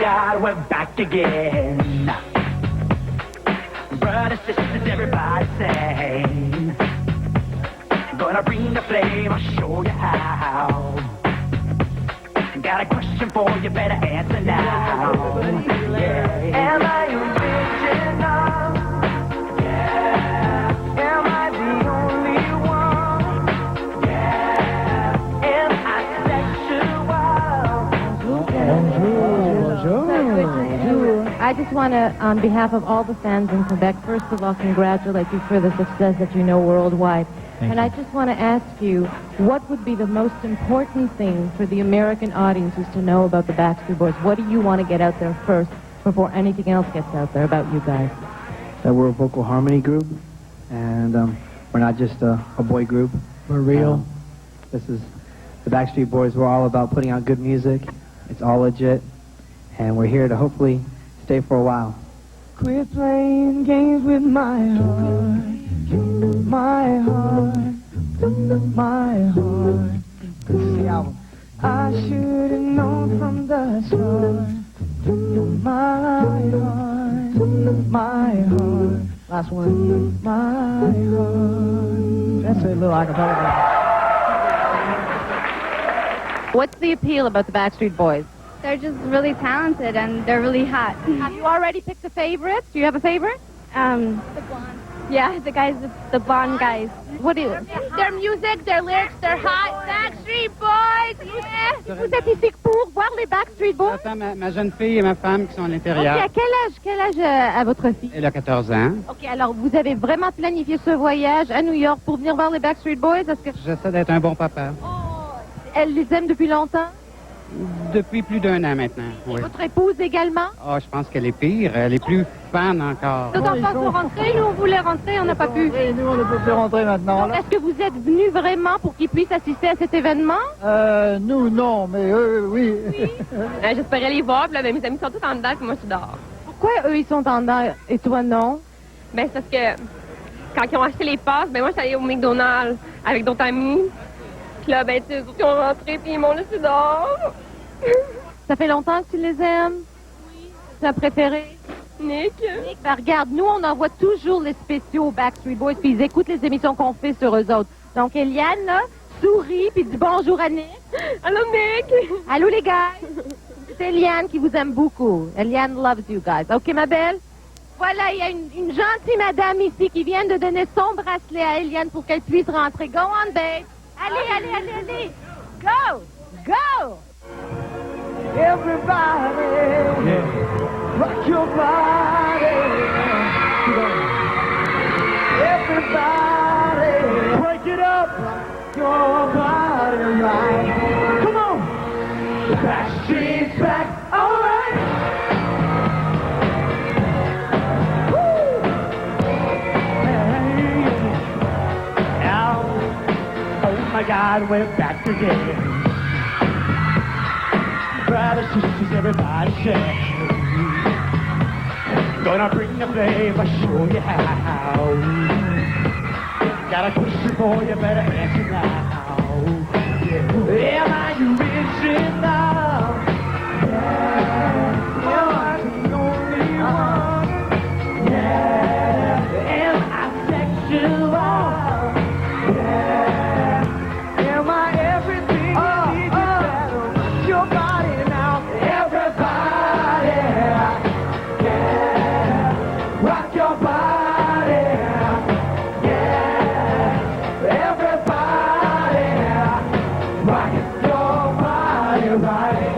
God, we're back again. Brothers, sisters, everybody sing. Gonna bring the flame, I'll show you how. Got a question for you, better answer now. Yeah. Am I original? Yeah. Am I the only one? Yeah. Am I I just want to, on behalf of all the fans in Quebec, first of all, congratulate you for the success that you know worldwide. I just want to ask you, what would be the most important thing for the American audiences to know about the Backstreet Boys? What do you want to get out there first before anything else gets out there about you guys? That we're a vocal harmony group, and we're not just a boy group. We're real. This is the Backstreet Boys. We're all about putting out good music. It's all legit, and we're here to hopefully stay for a while. Quit playing games with my heart, my heart, my heart. The album. I should have known from the start. My heart, my heart. Last one. My heart. That's a little acapella. What's the appeal about the Backstreet Boys? They're just really talented and they're really hot. Have you already picked a favorite? Do you have a favorite? The blonde. Yeah, the guys, the blonde guys. What is Their music, their lyrics, they're hot. Backstreet Boys, yeah! Vous êtes ici pour voir les Backstreet Boys? Ma jeune fille et ma femme qui sont à l'intérieur. Ok, à quel âge a votre fille? Elle a 14 ans. Ok, alors vous avez vraiment planifié ce voyage à New York pour venir voir les Backstreet Boys? Est-ce que... J'essaie d'être un bon papa. Elle les aime depuis longtemps? Depuis plus d'1 an maintenant, oui. Votre épouse également? Ah, je pense qu'elle est pire. Elle est plus fan encore. Nos enfants sont rentrés, nous on voulait rentrer, on n'a pas pu. Et nous, on ne peut plus rentrer maintenant. Est-ce que vous êtes venus vraiment pour qu'ils puissent assister à cet événement? Nous, non, mais eux, oui. J'espérais les voir, puis là, mes amis sont tous en dedans, puis moi je suis dehors. Pourquoi eux, ils sont en dedans et toi, non? Ben, c'est parce que quand ils ont acheté les passes, ben moi, je suis allée au McDonald's avec d'autres amis. Puis là, ben, tu sais, ils ont rentré, puis ils m'ont laissé dehors. Ça fait longtemps que tu les aimes? Oui. Tu as préféré? Nick? Ben, regarde, nous, on envoie toujours les spéciaux aux Backstreet Boys, puis ils écoutent les émissions qu'on fait sur eux autres. Donc, Eliane, là, sourit, puis dit bonjour à Nick. Allô, Nick? Allô, les gars? C'est Eliane qui vous aime beaucoup. Eliane loves you guys. OK, ma belle? Voilà, il y a une gentille madame ici qui vient de donner son bracelet à Eliane pour qu'elle puisse rentrer. Go on, babe. Allez. Go! Everybody, rock your body. Everybody, break it up. Rock your body right. Come on. Backstreet's back. All right. Woo. Hey. Now, oh my God, we're back again. Brothers, sisters, everybody sing. Gonna bring the flame, I'll show you how. Got a question for you, better answer now. Yeah. Am I original? Yeah. Am I the only one? Yeah. Am I sexual? Yeah. Am I everything you need to settle? Your body now, everybody, yeah, rock your body, yeah, everybody, rock your body right.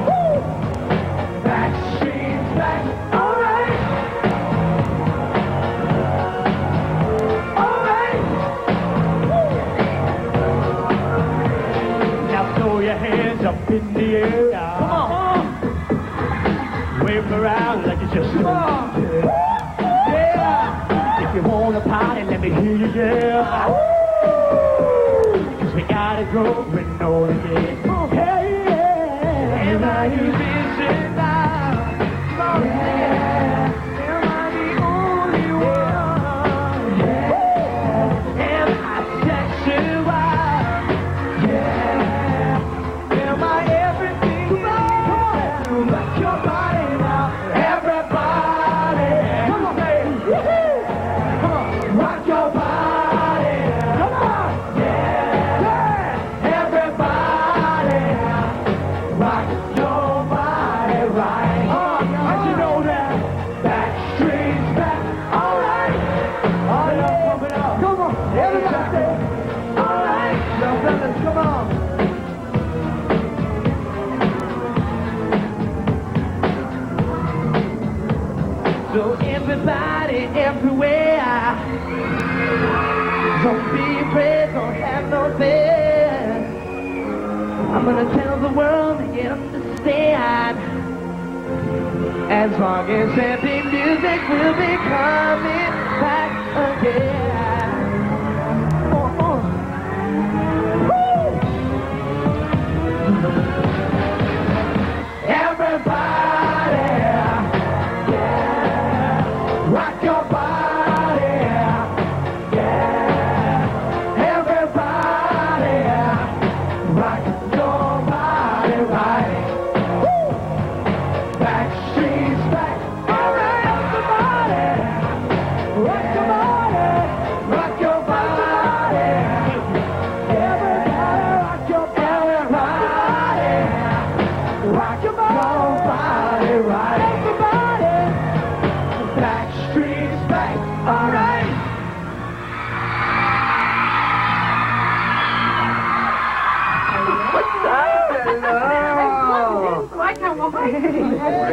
Woo! Backstreet's back, all right, Woo! Now throw your hands up in the air. Come on. Wave around like it's just a yeah. If you want to party, let me hear you yell. Cause we got it growing on again. Hey, yeah. Am I missing now? Yeah. Am I the only one? Yeah. So everybody, everywhere, don't be afraid, don't have no fear. I'm gonna tell the world that you understand. As long as happy music will be coming back again. Everybody, yeah, rock your body, yeah. Everybody, rock your body right. Woo! Backstreet's back. All right, everybody, rock your body, rock your body. Everybody, rock your body, rock your body right. Everybody, Backstreet's back. All right. What's up? Hello.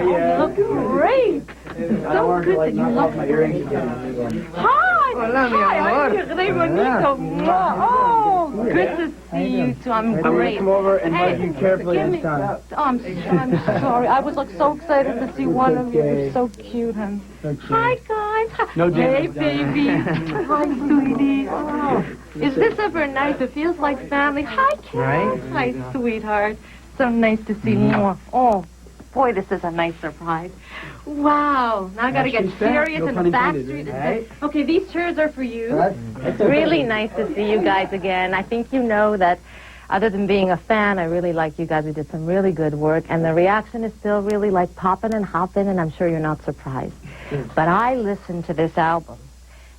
You look great. So good that you look. Hi. Hola, mi Hi, amor. I'm re bonito. Oh, good to see you too. I'm great. Come over and Hey, hug you carefully give this me- time. I'm sorry. I was like so excited to see one of you. You're so cute, honey. Hi, guys. No Hey, damage baby. Hi, sweetie. Oh, is this ever nice? It feels like family. Hi, Kate. Right? Hi, sweetheart. So nice to see you. Oh, boy, this is a nice surprise. Wow. Now I got to get serious and Backstreet. Okay, these chairs are for you. It's really nice to see you guys again. I think you know that other than being a fan, I really like you guys. We did some really good work, and the reaction is still really like popping and hopping, and I'm sure you're not surprised. But I listened to this album,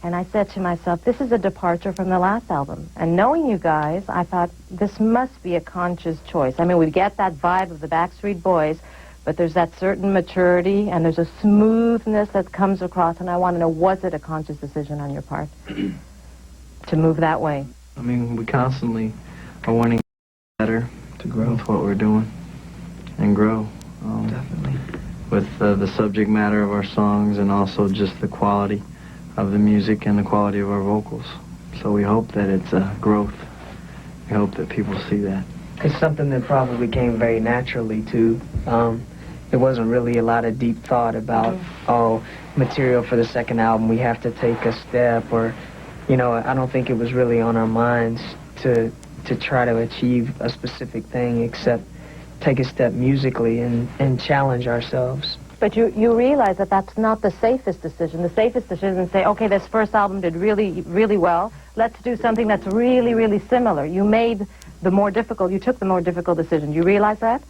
and I said to myself, this is a departure from the last album. And knowing you guys, I thought, this must be a conscious choice. I mean, we get that vibe of the Backstreet Boys, but there's that certain maturity, and there's a smoothness that comes across, and I want to know, was it a conscious decision on your part to move that way? I mean, we constantly are wanting to get better, to grow with what we're doing, and grow. Definitely. With the subject matter of our songs, and also just the quality of the music and the quality of our vocals. So we hope that it's a growth. We hope that people see that. It's something that probably came very naturally, too. There wasn't really a lot of deep thought about, material for the second album, we have to take a step, or, I don't think it was really on our minds to try to achieve a specific thing, except take a step musically and challenge ourselves. But you realize that that's not the safest decision. The safest decision is to say, okay, this first album did really, really well. Let's do something that's really, really similar. You took the more difficult decision. You realize that?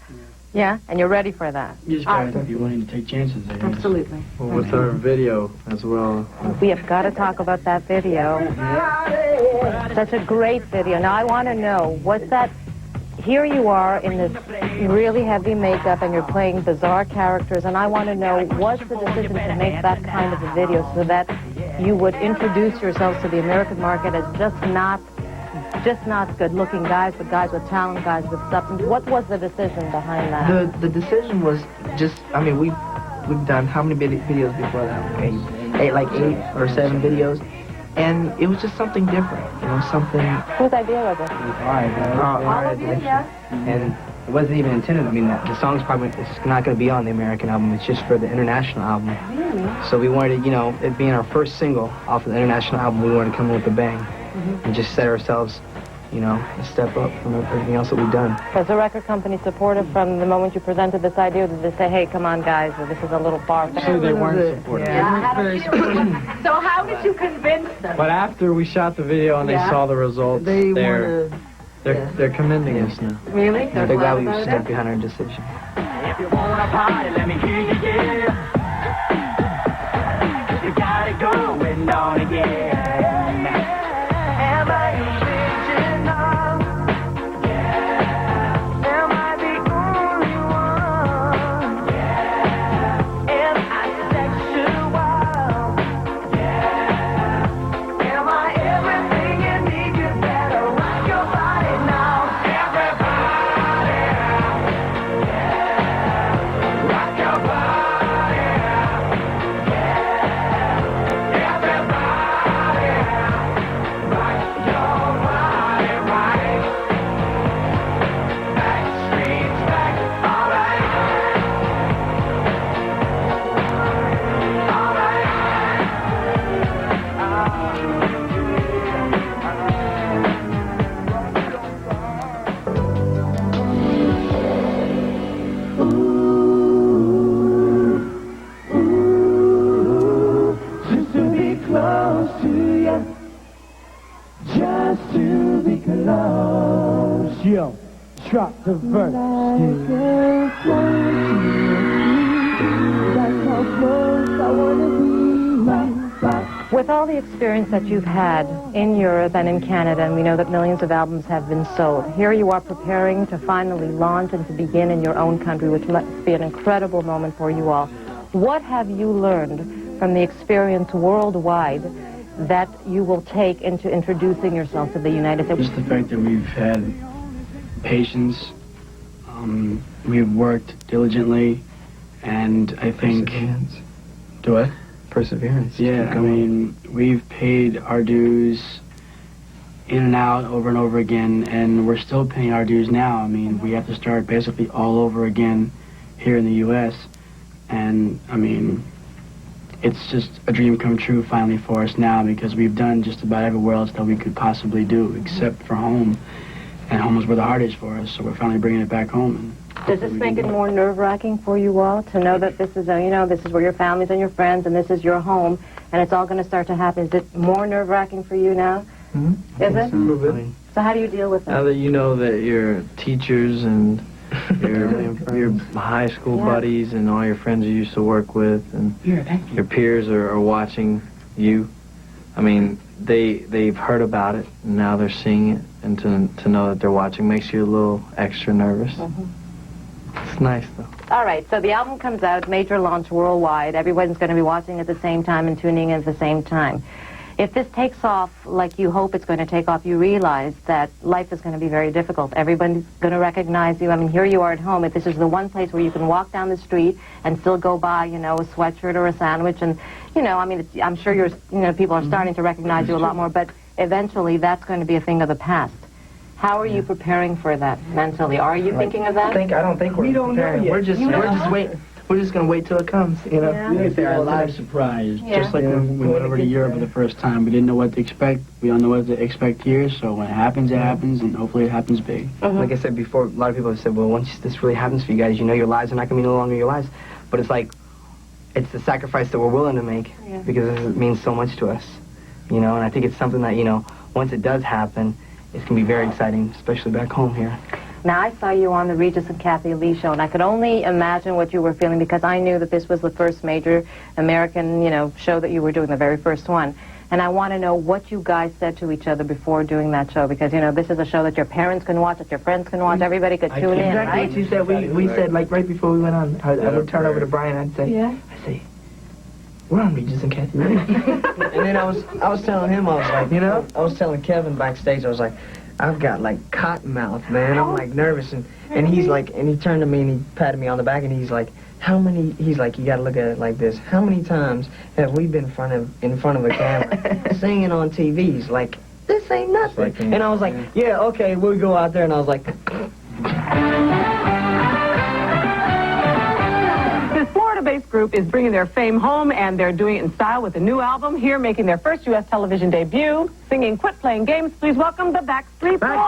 Yeah? And you're ready for that? You just gotta be willing to take chances, I guess. Absolutely. Well, with our video as well. We have got to talk about that video. Such a great video. Now, I want to know, what's that? Here you are in this really heavy makeup, and you're playing bizarre characters, and I want to know, what's the decision to make that kind of a video so that you would introduce yourselves to the American market as just not good-looking guys, but guys with talent, guys with substance? What was the decision behind that? The decision was just, we've done how many videos before that? Eight or 7 videos. And it was just something different, something... Whose idea was it? All of you, yeah. And it wasn't even intended. The song's probably it's not going to be on the American album. It's just for the international album. Really? So we wanted, it being our first single off of the international album, we wanted to come in with a bang and just set ourselves, a step up from everything else that we've done. Was the record company supportive from the moment you presented this idea, or did they say, hey, come on, guys, this is a little far-fetched? Actually, they weren't supportive. So how did you convince them? But after we shot the video and they saw the results, they're commending us now. Really? They're glad we stood behind our decision. If you wanna party, let me hear you, yeah. You got it going on again. Am I original? Yeah. Am I the only one? Yeah. Am I sexual? Yeah. Am I everything you need? You better rock your body now. Everybody. Yeah. Rock your body. the verse. With all the experience that you've had in Europe and in Canada, and we know that millions of albums have been sold, here you are preparing to finally launch and to begin in your own country, which must be an incredible moment for you all. What have you learned from the experience worldwide that you will take into introducing yourself to the United States? Just the fact that we've had patience, we've worked diligently, and I think... Perseverance. Do what? Perseverance. Yeah, I mean, we've paid our dues in and out over and over again, and we're still paying our dues now. I mean, we have to start basically all over again here in the U.S., and, I mean, it's just a dream come true finally for us now, because we've done just about everywhere else that we could possibly do, except for home, and home is where the heart is for us, so we're finally bringing it back home. And does this make it more nerve-wracking for you all to know that this is, this is where your families and your friends, and this is your home, and it's all going to start to happen? Is it more nerve-wracking for you now? Mm-hmm. Is it? A little bit. So how do you deal with Now that? that you know that your teachers and your high school buddies and all your friends you used to work with and your peers are watching you, I mean, they've heard about it, and now they're seeing it, and to know that they're watching makes you a little extra nervous. Mm-hmm. It's nice, though. All right, so the album comes out, major launch worldwide. Everyone's going to be watching at the same time and tuning in at the same time. If this takes off like you hope it's going to take off, you realize that life is going to be very difficult. Everybody's going to recognize you. I mean, here you are at home. If this is the one place where you can walk down the street and still go buy, a sweatshirt or a sandwich, and, I mean, I'm sure people are starting to recognize you a lot more, but eventually that's going to be a thing of the past. How are you preparing for that mentally? Are you thinking of that? I don't think we're preparing. We're just waiting. We're just gonna wait till it comes, Yeah. We didn't our lives surprised. Yeah. Just like when we went over to Europe for the first time. We didn't know what to expect. We don't know what to expect here, so when it happens, and hopefully it happens big. Like I said before, a lot of people have said, well, once this really happens for you guys, your lives are not gonna be no longer your lives. But it's like, it's the sacrifice that we're willing to make because it means so much to us, and I think it's something that, once it does happen, it's going to be very exciting, especially back home here. Now, I saw you on the Regis and Kathy Lee show, and I could only imagine what you were feeling because I knew that this was the first major American, show that you were doing, the very first one. And I want to know what you guys said to each other before doing that show because, this is a show that your parents can watch, that your friends can watch, everybody could tune in, right? Exactly what you said. We said, like, right before we went on, I would turn over to Brian and I'd say, we're on Regis and Kathy Lee. And then I was telling him, I was like, I was telling Kevin backstage, I was like, I've got like cotton mouth, man. I'm like nervous, and he's like, and he turned to me and he patted me on the back and he's like, he's like, you gotta look at it like this. How many times have we been in front of a camera singing on TVs? Like, this ain't nothing. And I was like, yeah, okay, we'll go out there, and I was like, Florida-based group is bringing their fame home, and they're doing it in style with a new album. Here, making their first U.S. television debut, singing Quit Playing Games. Please welcome the Backstreet Boys.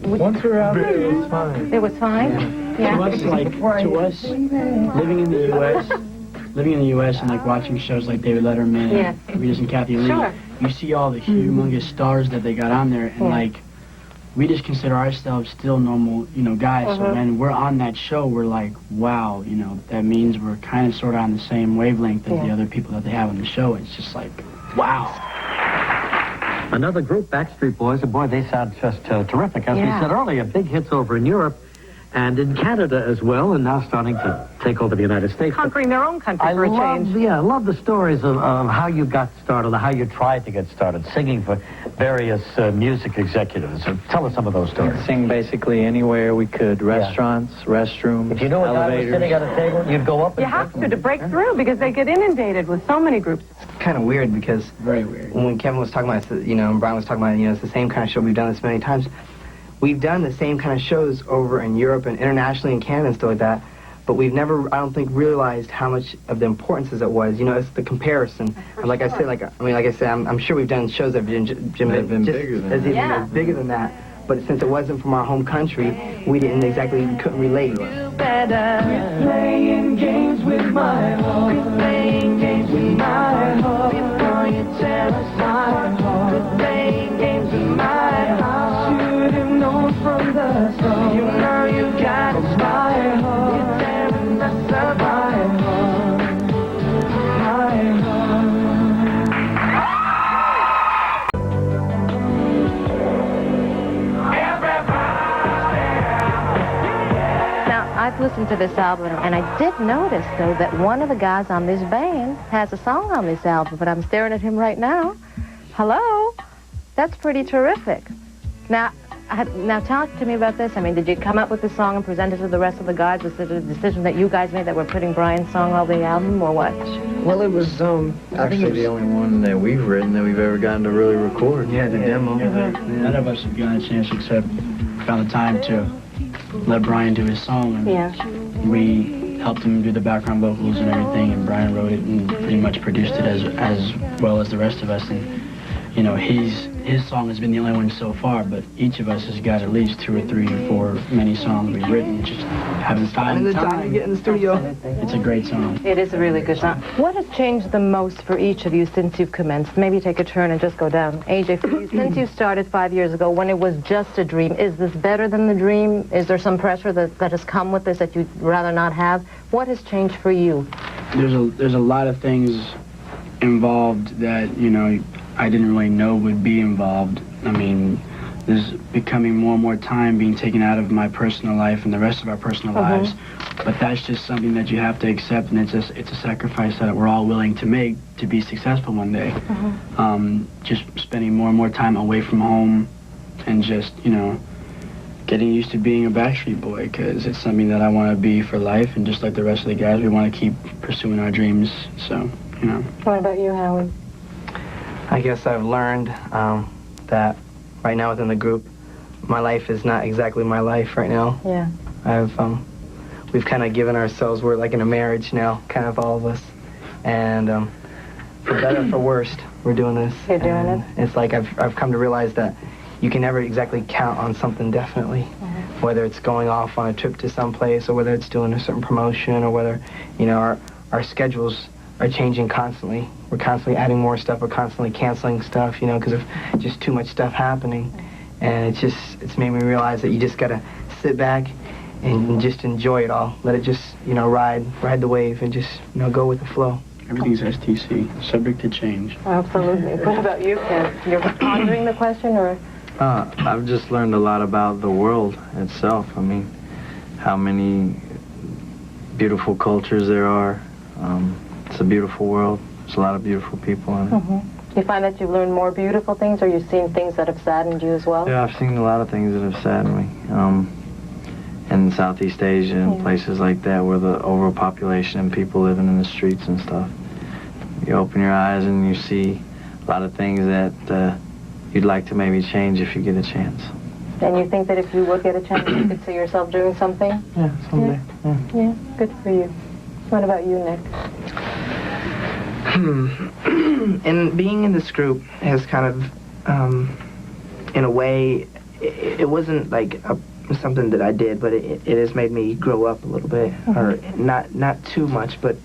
Once we were out there, it was fine. It was fine? Yeah. To us, living in the U.S. and like watching shows like David Letterman and Regis and Kathy Lee, you see all the humongous stars that they got on there, and like, we just consider ourselves still normal, guys. So when we're on that show, we're like, wow, that means we're kind of sort of on the same wavelength as the other people that they have on the show. It's just like, wow. Another group, Backstreet Boys, and boy, they sound just terrific. As we said earlier, big hits over in Europe and in Canada as well, and now starting to take over the United States. Conquering their own country for a change. I love the stories of how you got started, how you tried to get started, singing for various music executives. Tell us some of those stories. We'd sing basically anywhere we could, restaurants, restrooms, If you know a guy was sitting at a table, you'd go up and... You have to break through because they get inundated with so many groups. Kind of weird because Very weird. when Kevin was talking about it, and Brian was talking about it, it's the same kind of show. We've done this many times. We've done the same kind of shows over in Europe and internationally in Canada and stuff like that, but we've never, I don't think, realized how much of the importance as it was. You know, it's the comparison. And like I said, I'm sure we've done shows that have been bigger than that. Even bigger than that. But since it wasn't from our home country, we couldn't relate. Playing games with my heart. Playing games with my heart. Before you tell us my heart. Playing games with my heart. Should have known from the start. You know you got us my heart. You're tearing us up my heart. My heart. I've listened to this album, and I did notice, though, that one of the guys on this band has a song on this album, but I'm staring at him right now. Hello? That's pretty terrific. Now talk to me about this. I mean, did you come up with this song and present it to the rest of the guys? Was it a decision that you guys made that we're putting Brian's song on the album, or what? Well, it was, Actually, the only one that we've written that we've ever gotten to really record. Yeah, the demo. None of us have gotten a chance except found the time to let Brian do his song. And we helped him do the background vocals and everything, and Brian wrote it and pretty much produced it as well as the rest of us. And you know, his song has been the only one so far, but each of us has got at least 2 or 3 or 4 many songs we've written. Just haven't found the time to get in the studio. It's a great song. It is a really good song. What has changed the most for each of you since you've commenced? Maybe take a turn and just go down. AJ, for you, since you started 5 years ago, when it was just a dream, is this better than the dream? Is there some pressure that has come with this that you'd rather not have? What has changed for you? There's a lot of things involved that, you know, I didn't really know would be involved. I mean, there's becoming more and more time being taken out of my personal life and the rest of our personal lives. But that's just something that you have to accept, and it's a sacrifice that we're all willing to make to be successful one day. Just spending more and more time away from home and just, you know, getting used to being a Backstreet Boy, because it's something that I want to be for life, and just like the rest of the guys, we want to keep pursuing our dreams, so, you know. What about you, Howie? I guess I've learned that right now within the group, my life is not exactly my life right now. Yeah. We've kind of given ourselves, we're like in a marriage now, kind of all of us. And for better or for worst, we're doing this. You're doing it? It's like I've come to realize that you can never exactly count on something definitely. Whether it's going off on a trip to some place, or whether it's doing a certain promotion, or whether, you know, our schedules are changing constantly. We're constantly adding more stuff, we're constantly canceling stuff, you know, because of just too much stuff happening. And it's made me realize that you just gotta sit back and just enjoy it all. Let it just, you know, ride the wave and just, you know, go with the flow. Everything's STC, subject to change. Absolutely. What about you, Ken? You're pondering the question, or? I've just learned a lot about the world itself. I mean, how many beautiful cultures there are. It's a beautiful world. There's a lot of beautiful people in it. Do you find that you've learned more beautiful things, or you've seen things that have saddened you as well? Yeah, I've seen a lot of things that have saddened me. In Southeast Asia and places like that, where the overpopulation and people living in the streets and stuff. You open your eyes and you see a lot of things that you'd like to maybe change if you get a chance. And you think that if you would get a chance, you could see yourself doing something? Yeah, someday. Yeah, good for you. What about you, Nick? And being in this group has kind of, in a way, it wasn't like something that I did, but it has made me grow up a little bit, or not too much, but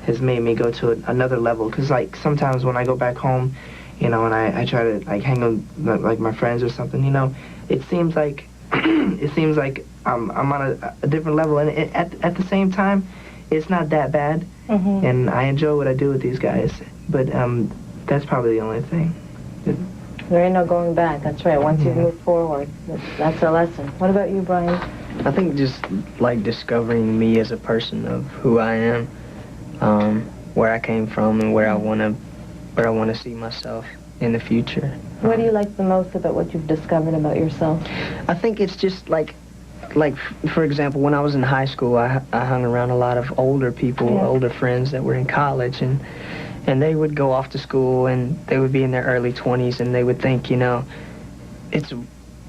has made me go to another level. Because like sometimes when I go back home, you know, and I try to like hang with like my friends or something, you know, it seems like I'm on a different level, and at the same time, it's not that bad, and I enjoy what I do with these guys. But that's probably the only thing. There ain't no going back. That's right. Once you've moved forward, that's a lesson. What about you, Brian? I think just like discovering me as a person, of who I am, where I came from, and where I want to see myself in the future. What do you like the most about what you've discovered about yourself? I think it's just like for example, when I was in high school, I hung around a lot of older people, older friends that were in college, and they would go off to school, and they would be in their early 20s, and they would think, you know, it's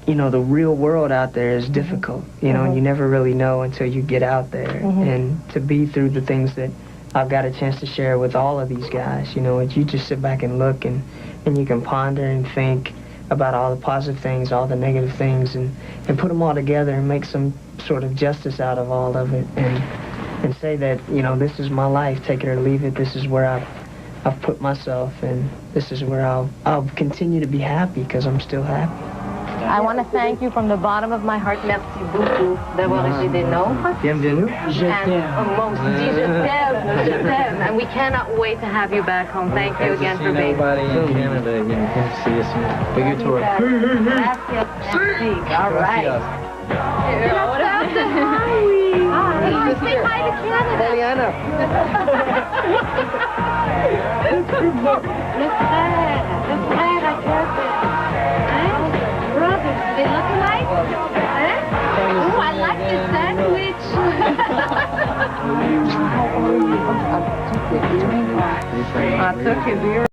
you know, the real world out there is difficult, you know, and you never really know until you get out there. And to be through the things that I've got a chance to share with all of these guys, you know, you just sit back and look and you can ponder and think about all the positive things, all the negative things, and put them all together and make some sort of justice out of all of it, and say that, you know, this is my life, take it or leave it, this is where I've put myself, and this is where I'll continue to be happy, because I'm still happy. I want to thank you from the bottom of my heart. Merci beaucoup d'avoir été des nôtres. Bienvenue. Moi aussi, je t'aime, je t'aime. And we cannot wait to have you back home. Thank you again for being here. Nobody in Canada again. Can't see us in bigger tour. Gracias. Merci. All right. Say hi to Canada. Eliana. Le frère à Kevin. Hein? Brothers, they look alike? Hein? Oh, I like this sandwich. I took his ear.